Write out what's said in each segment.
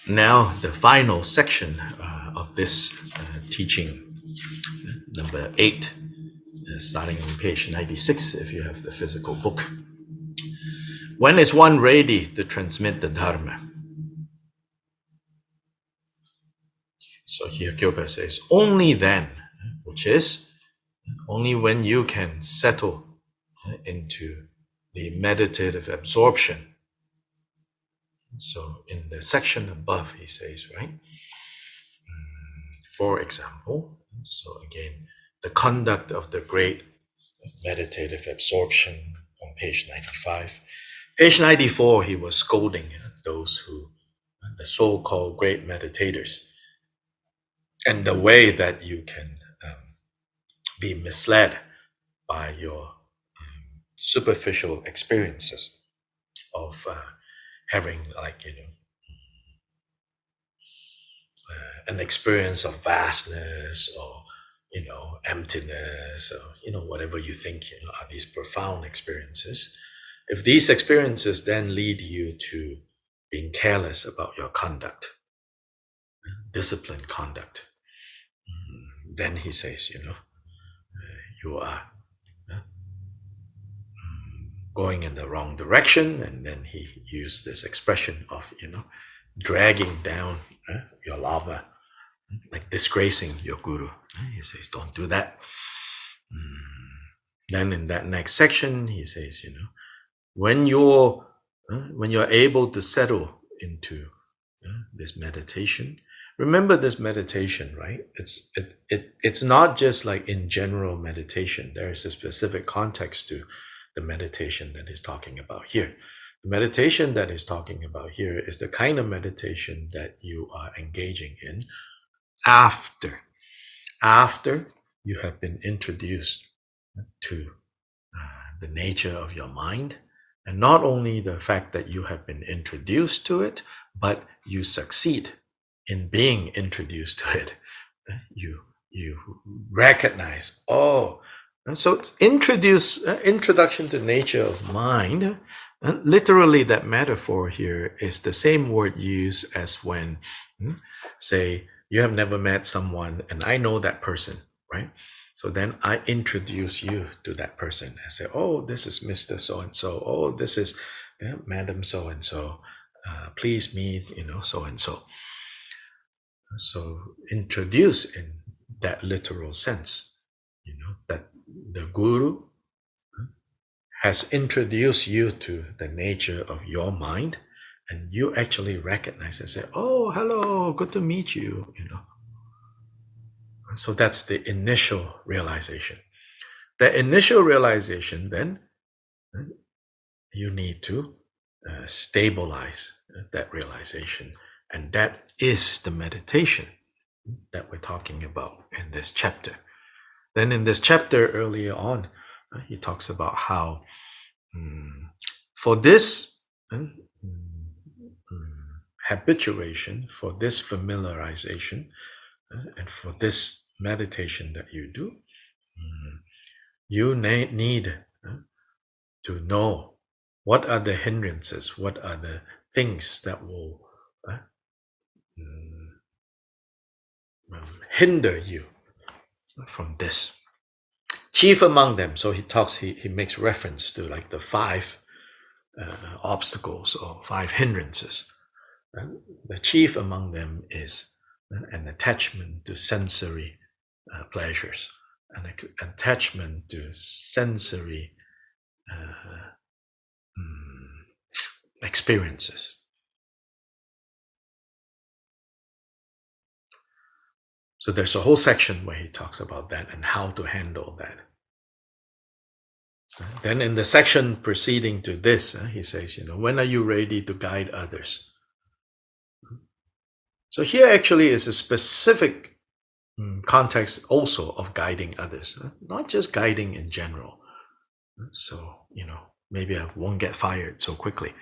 Now, the final section of this teaching, number 8, starting on page 96, if you have the physical book. When is one ready to transmit the Dharma? So here Kyopa says, only then, which is only when you can settle into the meditative absorption. So in the section above, he says, right? For example, so again, the conduct of the great meditative absorption on page 95. Page 94, he was scolding those who, the so-called great meditators, and the way that you can be misled by your superficial experiences of having, like, an experience of vastness, or emptiness, or whatever you think are these profound experiences. If these experiences then lead you to being careless about your conduct, disciplined conduct, then he says, you are going in the wrong direction. And then he used this expression of, dragging down your lava, like disgracing your guru. He says, don't do that. Then in that next section, he says, when you're able to settle into this meditation, remember this meditation, right? It's not just like in general meditation. There is a specific context to the meditation that he's talking about here. The meditation that he's talking about here is the kind of meditation that you are engaging in after you have been introduced to the nature of your mind. And not only the fact that you have been introduced to it, but you succeed in being introduced to it. You recognize, and so introduction to nature of mind. Literally, that metaphor here is the same word used as when, say, you have never met someone and I know that person, right? So then I introduce you to that person. I say, oh, this is Mr. So-and-so. Oh, this is Madam So-and-so. Please meet, so-and-so. So introduce in that literal sense, that the guru has introduced you to the nature of your mind, and you actually recognize and say, oh, hello, good to meet you, So that's the initial realization. The initial realization, then, you need to stabilize that realization. And that is the meditation that we're talking about in this chapter. Then in this chapter earlier on, he talks about how for this habituation, for this familiarization, and for this meditation that you do, you need to know what are the hindrances, what are the things that will hinder you from this. Chief among them, so he makes reference to like the 5 obstacles or 5 hindrances. The chief among them is an attachment to sensory pleasures, an attachment to sensory experiences. So there's a whole section where he talks about that and how to handle that. Then in the section preceding to this, he says, when are you ready to guide others? So here actually is a specific context also of guiding others, not just guiding in general. So, maybe I won't get fired so quickly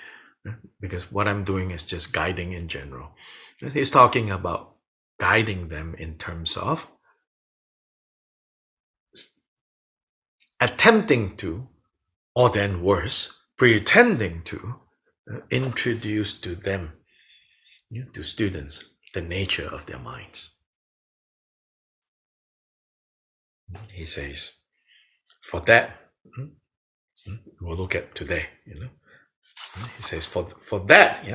because what I'm doing is just guiding in general. And he's talking about guiding them in terms of attempting to, or then worse, pretending to introduce to them, to students, the nature of their minds. He says, for that, we'll look at today, he says, for that,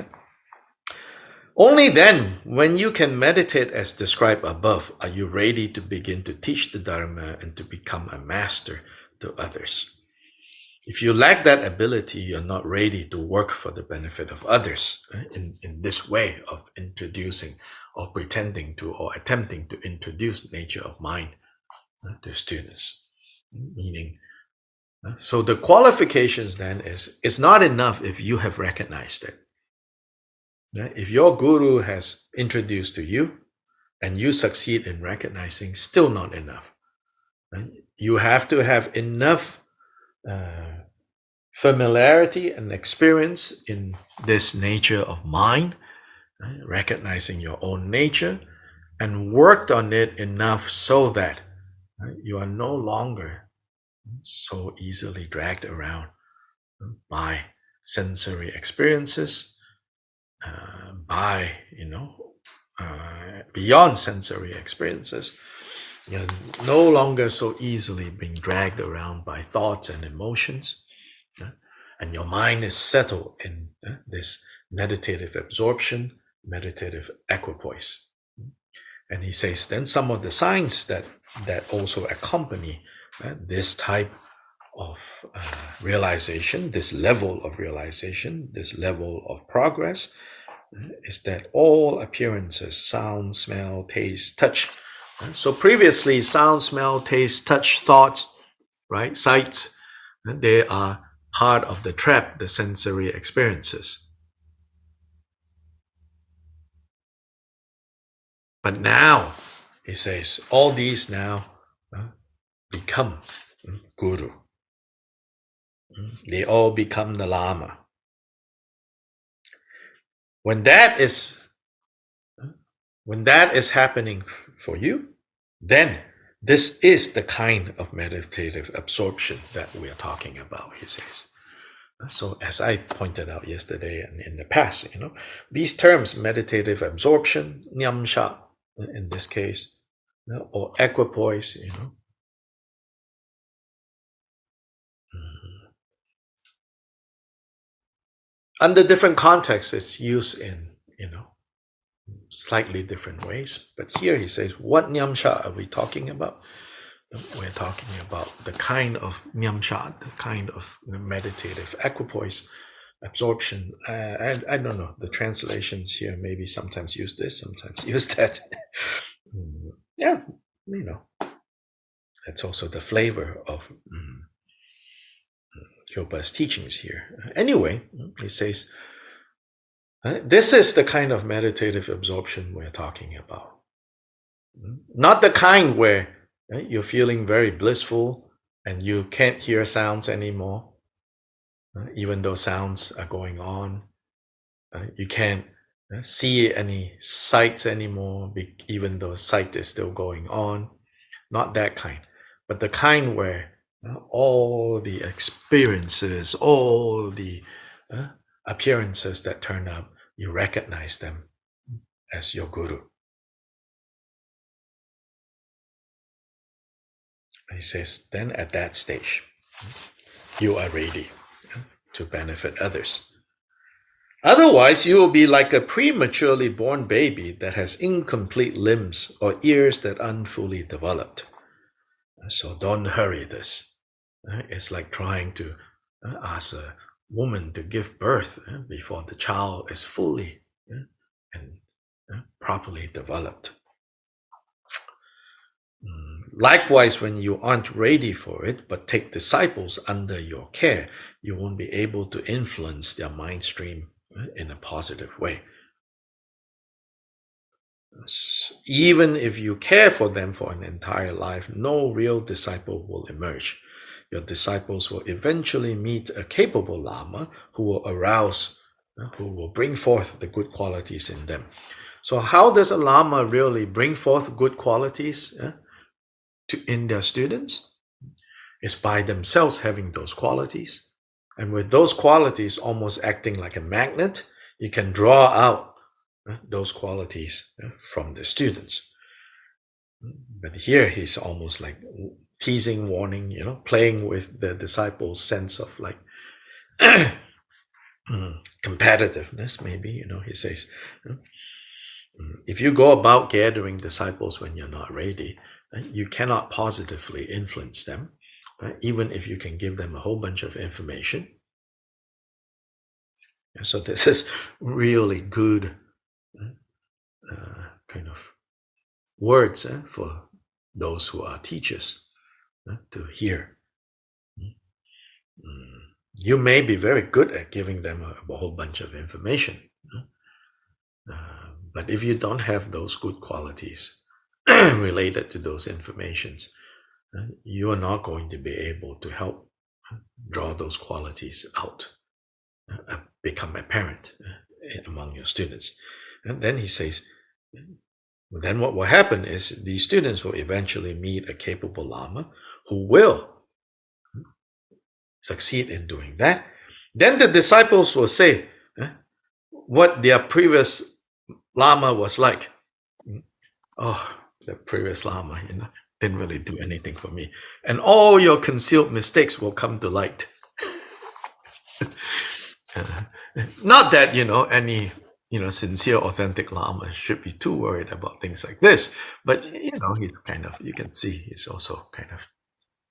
only then, when you can meditate as described above, are you ready to begin to teach the Dharma and to become a master to others. If you lack that ability, you're not ready to work for the benefit of others in this way of introducing or pretending to or attempting to introduce nature of mind to students. Meaning, so the qualifications then is, it's not enough if you have recognized it. If your guru has introduced to you and you succeed in recognizing, still not enough. You have to have enough familiarity and experience in this nature of mind, recognizing your own nature, and worked on it enough so that you are no longer so easily dragged around by sensory experiences, by beyond sensory experiences. You're no longer so easily being dragged around by thoughts and emotions, and your mind is settled in this meditative absorption, meditative equipoise. And he says, then some of the signs that also accompany this type of realization, this level of realization, this level of progress, is that all appearances, sound, smell, taste, touch. So previously, sound, smell, taste, touch, thoughts, right, sights, they are part of the trap, the sensory experiences. But now, he says, all these now become guru. They all become the Lama. When that is happening for you, then this is the kind of meditative absorption that we are talking about, he says. So as I pointed out yesterday and in the past, these terms, meditative absorption, nyamsha, in this case, or equipoise, under different contexts, it's used in, slightly different ways. But here he says, what nyamsha are we talking about? We're talking about the kind of nyamsha, the kind of meditative equipoise, absorption. I don't know, the translations here maybe sometimes use this, sometimes use that. Yeah, that's also the flavor of Kyopa's teachings here. Anyway, he says, this is the kind of meditative absorption we're talking about. Not the kind where you're feeling very blissful and you can't hear sounds anymore, even though sounds are going on. You can't see any sights anymore, even though sight is still going on. Not that kind, but the kind where all the experiences, all the appearances that turn up, you recognize them as your guru. He says, then at that stage, you are ready to benefit others. Otherwise, you will be like a prematurely born baby that has incomplete limbs or ears that aren't fully developed. So don't hurry this. It's like trying to ask a woman to give birth before the child is fully and properly developed. Likewise, when you aren't ready for it, but take disciples under your care, you won't be able to influence their mind stream in a positive way. Even if you care for them for an entire life, no real disciple will emerge. Your disciples will eventually meet a capable Lama who will arouse, who will bring forth the good qualities in them. So how does a Lama really bring forth good qualities in their students? It's by themselves having those qualities And with those qualities almost acting like a magnet, you can draw out those qualities from the students. But here he's almost like teasing, warning, playing with the disciples' sense of like competitiveness, maybe, he says, if you go about gathering disciples when you're not ready, you cannot positively influence them, even if you can give them a whole bunch of information. And so this is really good kind of words for those who are teachers to hear. You may be very good at giving them a whole bunch of information, but if you don't have those good qualities related to those informations, you are not going to be able to help draw those qualities out, become apparent among your students. And then he says, then what will happen is these students will eventually meet a capable Lama who will succeed in doing that. Then the disciples will say what their previous Lama was like. Oh, the previous Lama, didn't really do anything for me. And all your concealed mistakes will come to light. Not that, any, sincere, authentic Lama should be too worried about things like this. But, he's kind of, you can see he's also kind of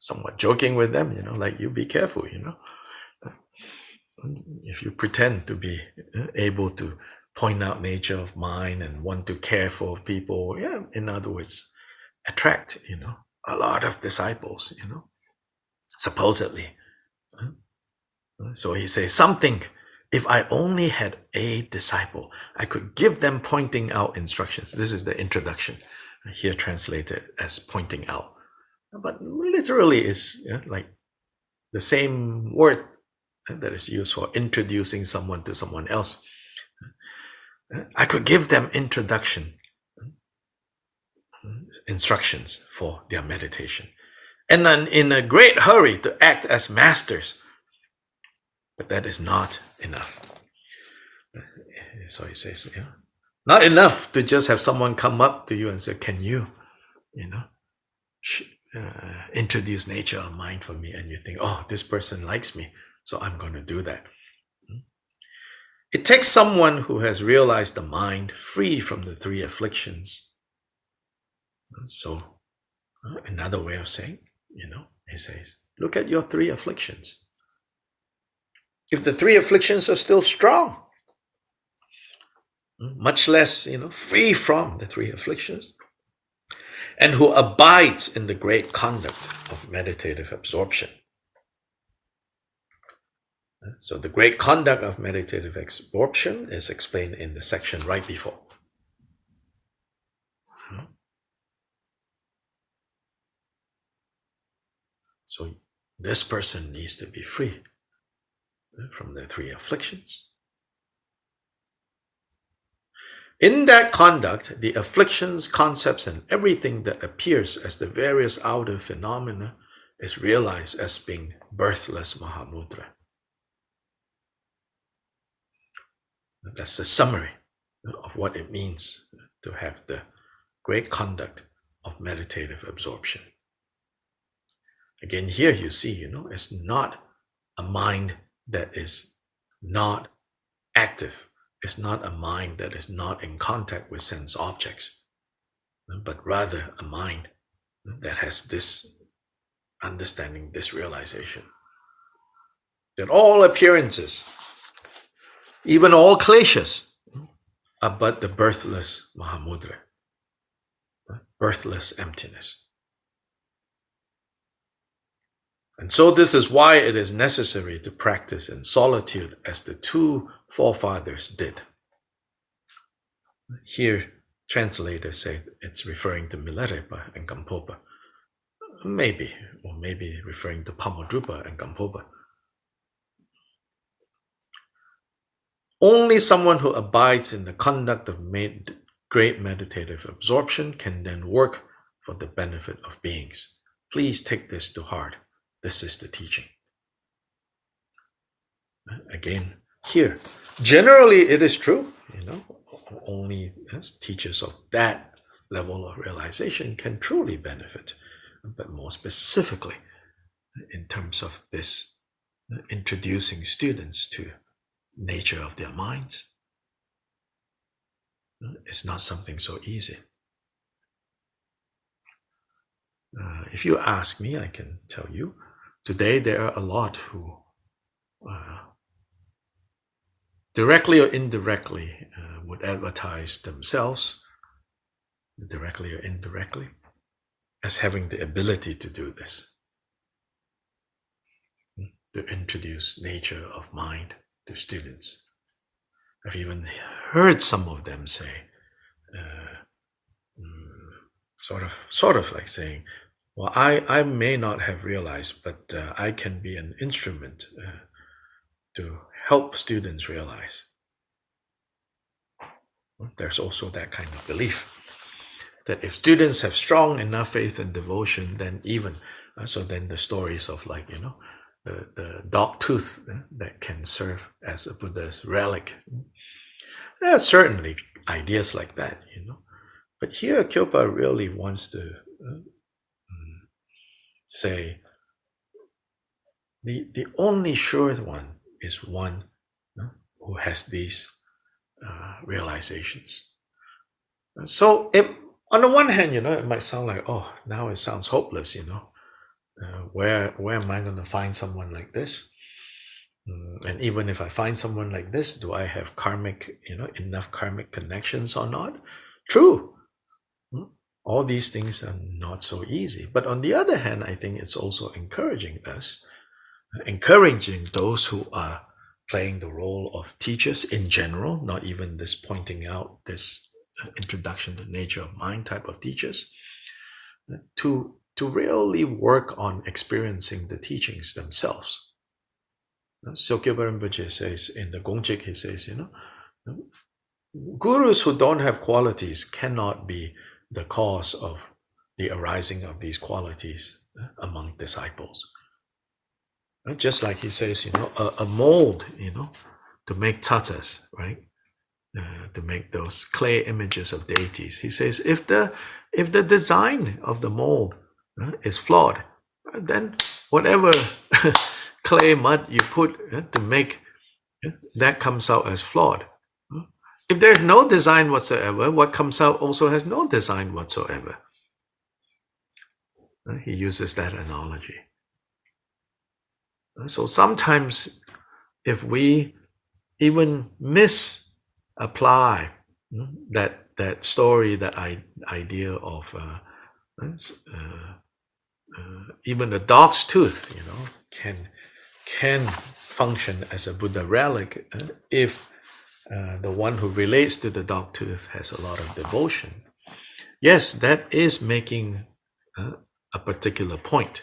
somewhat joking with them, like, you be careful, if you pretend to be able to point out nature of mind and want to care for people, in other words, attract, a lot of disciples, supposedly. So he says something, if I only had a disciple, I could give them pointing out instructions. This is the introduction, here translated as pointing out. But literally is like the same word that is used for introducing someone to someone else. I could give them instructions for their meditation. And then in a great hurry to act as masters. But that is not enough. So he says, not enough to just have someone come up to you and say, can you, introduce nature or mind for me? And you think, oh, this person likes me, so I'm going to do that. It takes someone who has realized the mind free from the three afflictions. So another way of saying, he says, look at your three afflictions. If the three afflictions are still strong, much less, free from the three afflictions, and who abides in the great conduct of meditative absorption. So the great conduct of meditative absorption is explained in the section right before. So this person needs to be free from the three afflictions. In that conduct, the afflictions, concepts, and everything that appears as the various outer phenomena is realized as being birthless Mahamudra. That's the summary of what it means to have the great conduct of meditative absorption. Again, here you see, it's not a mind that is not active. It's not a mind that is not in contact with sense objects, but rather a mind that has this understanding, this realization, that all appearances, even all kleshas, are but the birthless Mahamudra, birthless emptiness. And so this is why it is necessary to practice in solitude as the two forefathers did. Here, translators say it's referring to Milarepa and Gampopa. Maybe referring to Pamadrupa and Gampopa. Only someone who abides in the conduct of great meditative absorption can then work for the benefit of beings. Please take this to heart. This is the teaching. Again, here, generally it is true, only teachers of that level of realization can truly benefit. But more specifically, in terms of this, introducing students to nature of their minds, it's not something so easy. If you ask me, I can tell you, today there are a lot who directly or indirectly would advertise themselves, directly or indirectly, as having the ability to do this, to introduce nature of mind to students. I've even heard some of them say, sort of like saying, well, I may not have realized, but I can be an instrument to help students realize. There's also that kind of belief that if students have strong enough faith and devotion, then even so, then the stories of the dog tooth that can serve as a Buddha's relic. There are certainly ideas like that, But here, Kyopa really wants to say the only sure one is one who has these realizations. So, on the one hand, it might sound like, oh, now it sounds hopeless, where am I going to find someone like this? And even if I find someone like this, do I have karmic, enough karmic connections or not? True. All these things are not so easy. But on the other hand, I think it's also encouraging us, encouraging those who are playing the role of teachers in general, not even this pointing out this introduction to nature of mind type of teachers, to really work on experiencing the teachings themselves. Sokyopa Rinpoche says in the Gongjik, he says, gurus who don't have qualities cannot be the cause of the arising of these qualities among disciples. Just like he says, a mold, to make tatas, right? To make those clay images of deities. He says, if the design of the mold is flawed, then whatever clay mud you put to make that comes out as flawed. If there's no design whatsoever, what comes out also has no design whatsoever. He uses that analogy. So sometimes if we even misapply that story, that idea of even a dog's tooth, can function as a Buddha relic if the one who relates to the dog tooth has a lot of devotion. Yes, that is making a particular point.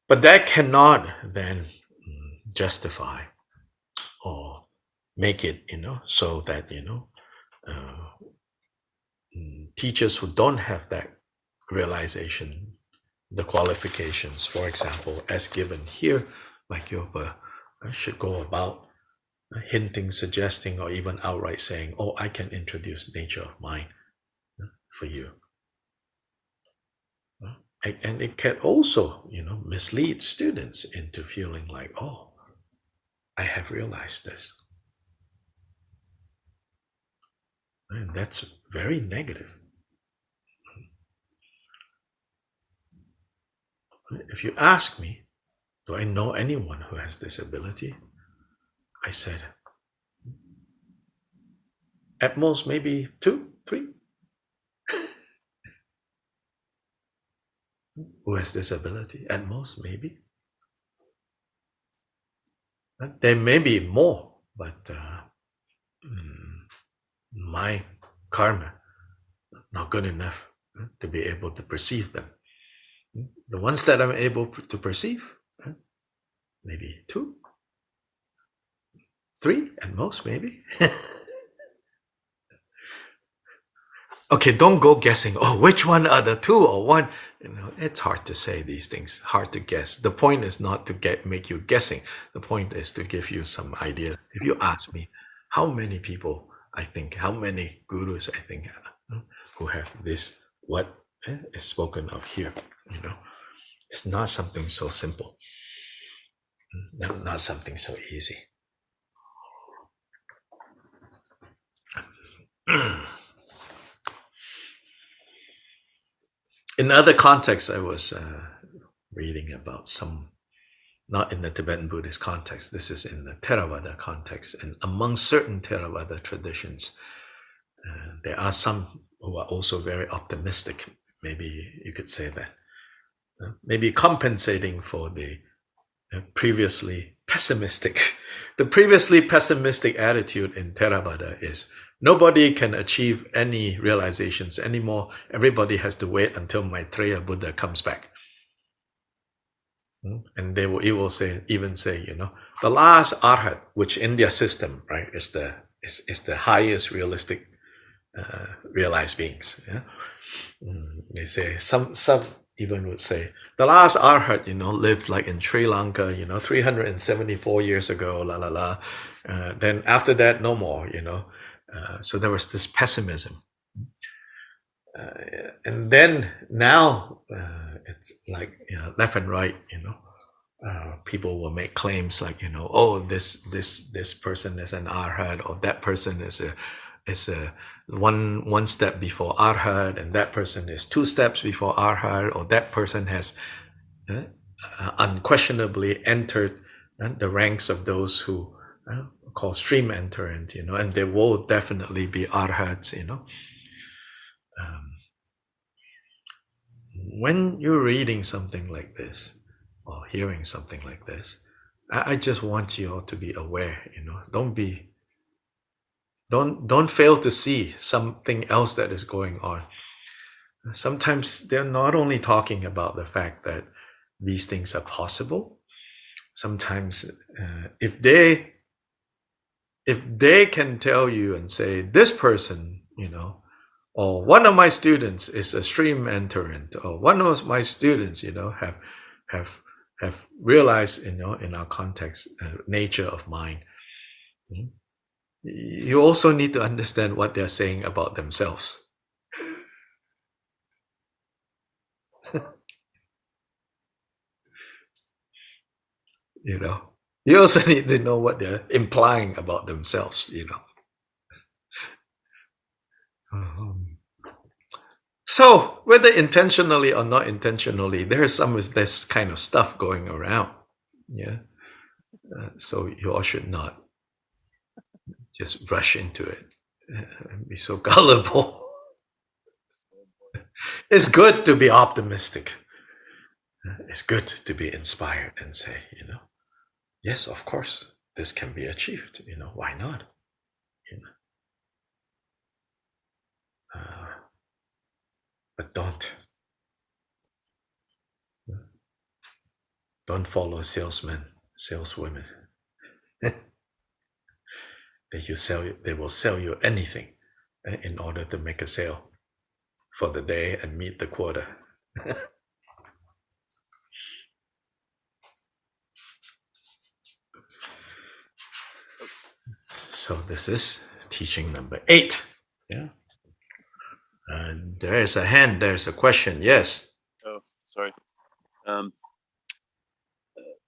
But that cannot then justify or make it, so that, teachers who don't have that realization, the qualifications, for example, as given here by Kyopa, should go about hinting, suggesting, or even outright saying, oh, I can introduce nature of mind for you. And it can also, mislead students into feeling like, oh, I have realized this. And that's very negative. If you ask me, do I know anyone who has this ability? I said, at most maybe 2, 3. Who has this ability? At most, maybe. There may be more, but my karma not good enough to be able to perceive them. The ones that I'm able to perceive, maybe 2, 3 at most, maybe. Okay, don't go guessing, oh, which one are the 2 or 1? It's hard to say these things, hard to guess. The point is not to make you guessing. The point is to give you some idea. If you ask me, how many people how many gurus who have this, what is spoken of here, it's not something so simple, not something so easy. In other contexts, I was reading about some, not in the Tibetan Buddhist context, this is in the Theravada context, and among certain Theravada traditions, there are some who are also very optimistic, maybe you could say that, maybe compensating for the previously pessimistic. The previously pessimistic attitude in Theravada is nobody can achieve any realizations anymore. Everybody has to wait until Maitreya Buddha comes back. And it will say, the last arhat, which in their system, right, is the highest realistic realized beings. Yeah? They say some even would say the last arhat, lived like in Sri Lanka, 374 years ago, then after that, no more, so there was this pessimism. And then now it's like left and right, people will make claims like, oh, this person is an arhat, or that person is a one step before arhat, and that person is 2 steps before arhat, or that person has unquestionably entered the ranks of those who call stream entrant, and they will definitely be arhats, when you're reading something like this or hearing something like this, I just want you all to be aware, don't fail to see something else that is going on. Sometimes they're not only talking about the fact that these things are possible. Sometimes if they can tell you and say, this person, or one of my students is a stream entrant, or one of my students, have realized, in our context, nature of mind. You also need to understand what they're saying about themselves. You also need to know what they're implying about themselves, So whether intentionally or not intentionally, there is some of this kind of stuff going around. Yeah. So you all should not just rush into it and be so gullible. It's good to be optimistic. It's good to be inspired and say, yes, of course, this can be achieved. Why not? But don't follow salesmen, saleswomen. They will sell you anything in order to make a sale for the day and meet the quota. So this is teaching number 8. Yeah. There is a hand. There's a question. Yes. Oh, sorry.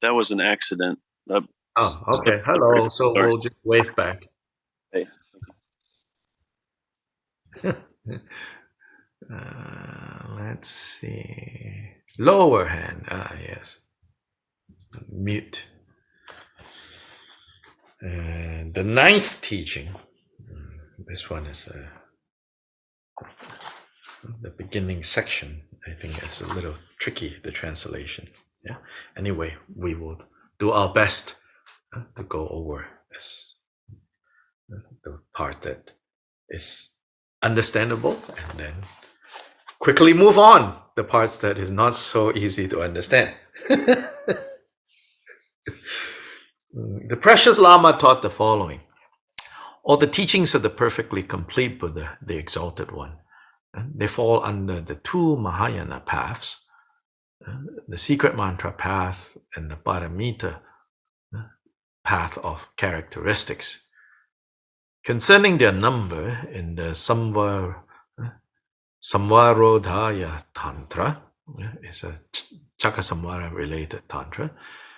That was an accident. Oh, okay. Hello. So we'll just wave back. Hey. Let's see. Lower hand. Yes. Mute. And the 9th teaching. This one is the beginning section. I think it's a little tricky, the translation. Yeah. Anyway, we will do our best to go over the part that is understandable, and then quickly move on the parts that is not so easy to understand. The precious Lama taught the following: all the teachings of the perfectly complete Buddha, the exalted one, they fall under the 2 Mahayana paths, the secret mantra path, and the paramita path of characteristics. Concerning their number in the Samvarodhaya Tantra, it's a Chakasamvara related Tantra,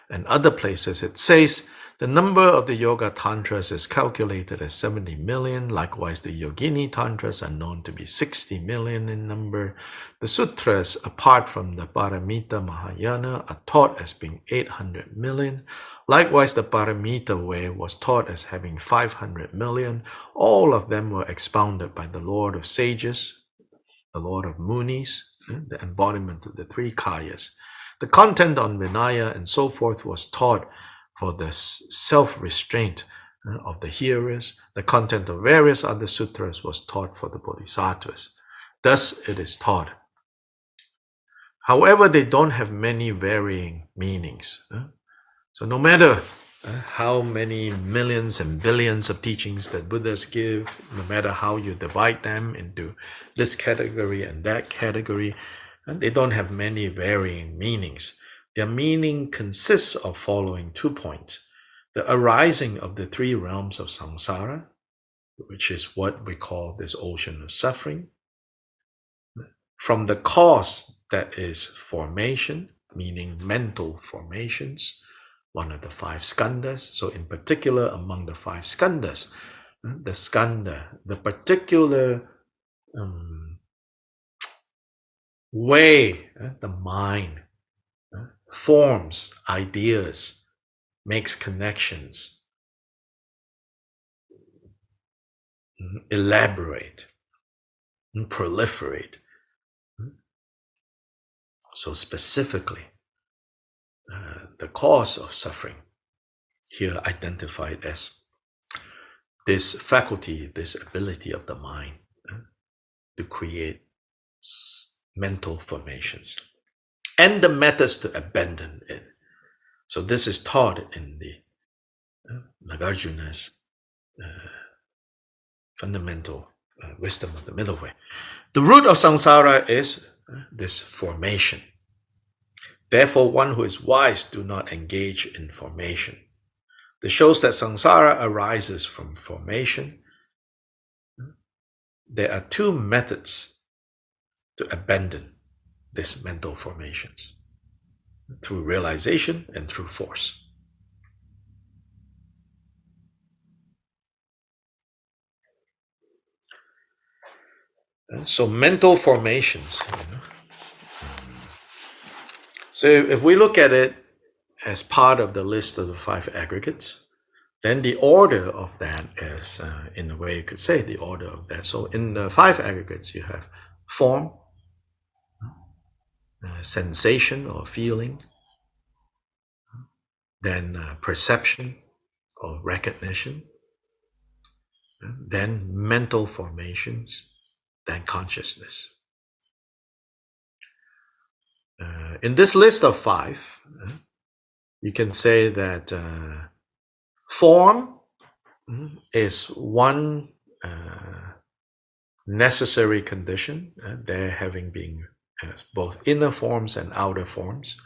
and other places it says the number of the Yoga Tantras is calculated as 70 million. Likewise, the Yogini Tantras are known to be 60 million in number. The sutras, apart from the Paramita Mahayana, are taught as being 800 million. Likewise, the Paramita way was taught as having 500 million. All of them were expounded by the Lord of Sages, the Lord of Munis, the embodiment of the three Kayas. The content on Vinaya and so forth was taught for the self-restraint of the hearers. The content of various other sutras was taught for the bodhisattvas. Thus it is taught. However, they don't have many varying meanings. So no matter how many millions and billions of teachings that Buddhas give, no matter how you divide them into this category and that category, and they don't have many varying meanings. Their meaning consists of following 2 points. The arising of the 3 realms of samsara, which is what we call this ocean of suffering, from the cause that is formation, meaning mental formations, one of the 5 skandhas. So in particular, among the 5 skandhas, the skandha, the particular way the mind forms ideas, makes connections, elaborate, proliferate. So specifically, the cause of suffering, here identified as this faculty, this ability of the mind to create mental formations, and the methods to abandon it. So this is taught in the Nagarjuna's fundamental wisdom of the middle way. The root of samsara is this formation. Therefore, one who is wise do not engage in formation. This shows that samsara arises from formation. There are 2 methods to abandon these mental formations: through realization and through force. So mental formations. So if we look at it as part of the list of the 5 aggregates, then the order of that is, in a way you could say, the order of that. So in the 5 aggregates, you have form, sensation or feeling, then perception or recognition, then mental formations, then consciousness. In this list of 5, you can say that form is one necessary condition, there having been both inner forms and outer forms.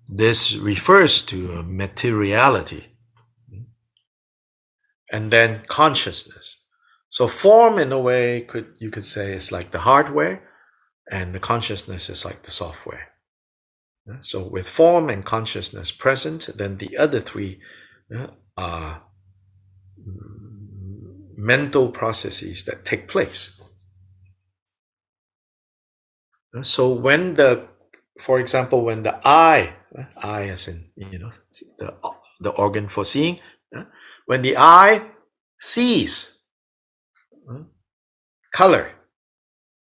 This refers to materiality. And then consciousness. So form, in a way, you could say, is like the hardware, and the consciousness is like the software. So with form and consciousness present, then the other 3 are mental processes that take place. So when for example, when the eye as in, the organ for seeing, when the eye sees color,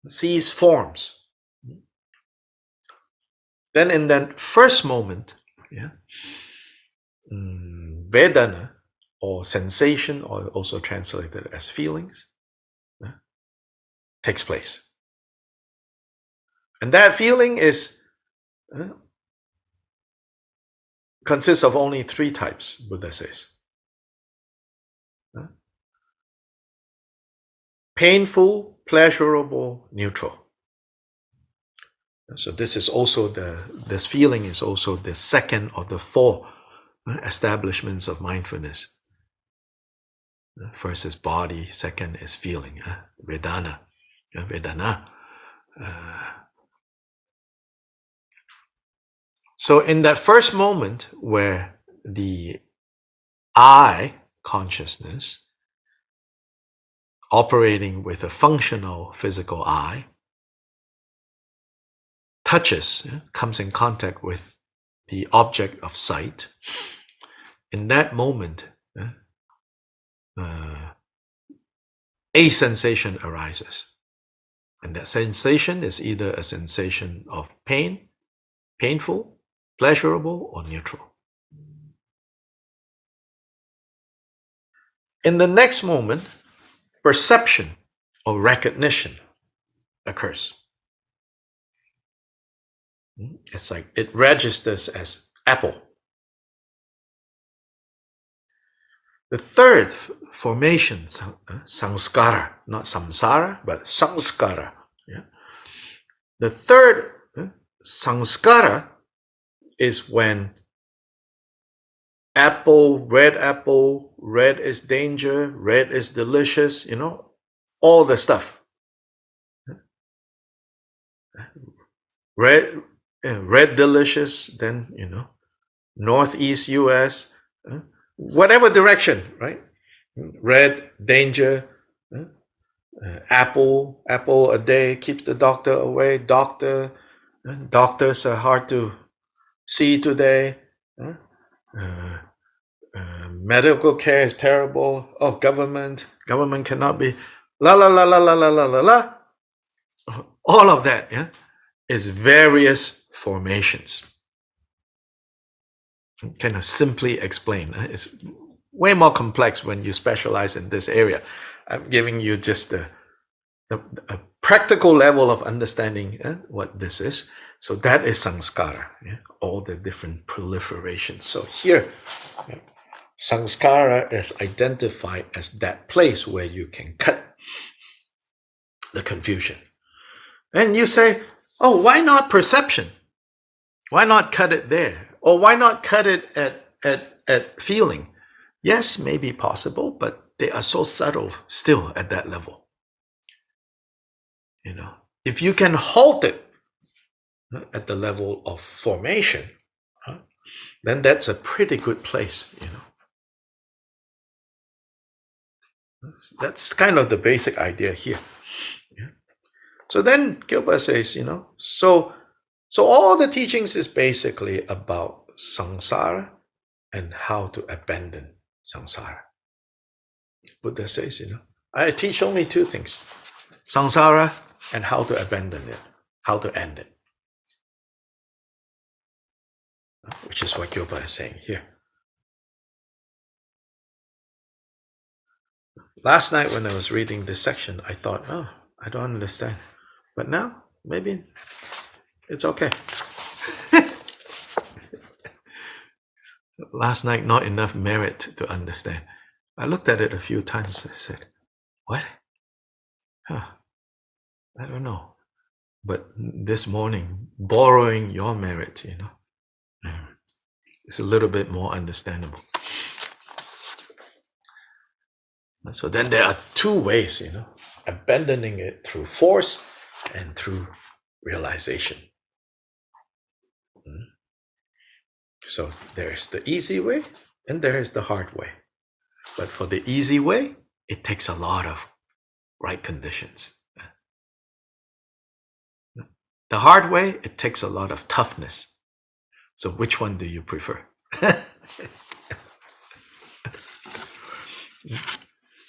sees forms, then in that first moment, Vedana, or sensation, or also translated as feelings, takes place. And that feeling consists of only 3 types, Buddha says. Painful, pleasurable, neutral. So this is also this feeling is also the second of the four establishments of mindfulness. The first is body, second is feeling, Vedana. Vedana. So in that first moment where the I consciousness operating with a functional physical I touches, comes in contact with the object of sight, in that moment, a sensation arises. And that sensation is either a sensation of pain, painful, pleasurable, or neutral. In the next moment, perception or recognition occurs. It's like it registers as apple. The third formation, sanskara, not samsara, but sanskara. Yeah? The third sanskara is when apple, red is danger, red is delicious, all the stuff. Red delicious, then, Northeast US, whatever direction, right? Red, danger, apple a day keeps the doctor away, doctors are hard to see today, medical care is terrible, government cannot be, la la la la la la la la la. All of that, is various formations. Kind of simply explain. It's way more complex when you specialize in this area. I'm giving you just a practical level of understanding what this is. So that is samskara, all the different proliferations. So here, samskara is identified as that place where you can cut the confusion. And you say, oh, why not perception? Why not cut it there? Or why not cut it at feeling? Yes, maybe possible, but they are so subtle still at that level. If you can halt it at the level of formation, then that's a pretty good place, That's kind of the basic idea here. So then Gilbert says, so all the teachings is basically about samsara and how to abandon samsara. Buddha says, I teach only two things: samsara and how to abandon it, how to end it. Which is what Gilbert is saying here. Last night when I was reading this section, I thought, oh, I don't understand. But now, maybe it's okay. Last night, not enough merit to understand. I looked at it a few times. I said, what? I don't know. But this morning, borrowing your merit, it's a little bit more understandable. So then there are two ways, abandoning it through force and through realization. So there is the easy way and there is the hard way. But for the easy way, it takes a lot of right conditions. The hard way, it takes a lot of toughness. So which one do you prefer?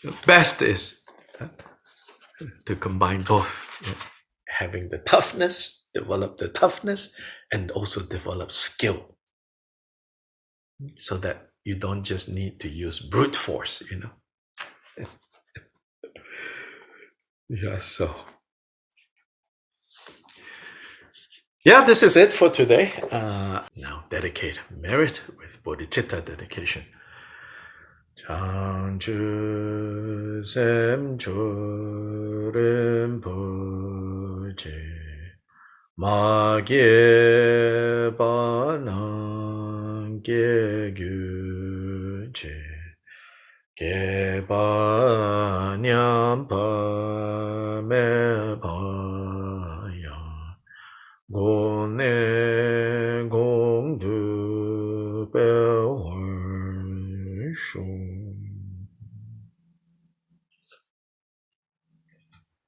The best is to combine both, having the toughness, develop the toughness, and also develop skill, so that you don't just need to use brute force, so this is it for today. Now dedicate merit with bodhicitta dedication. Changchu sem chorim poche 마게바난 게규제 게바냠바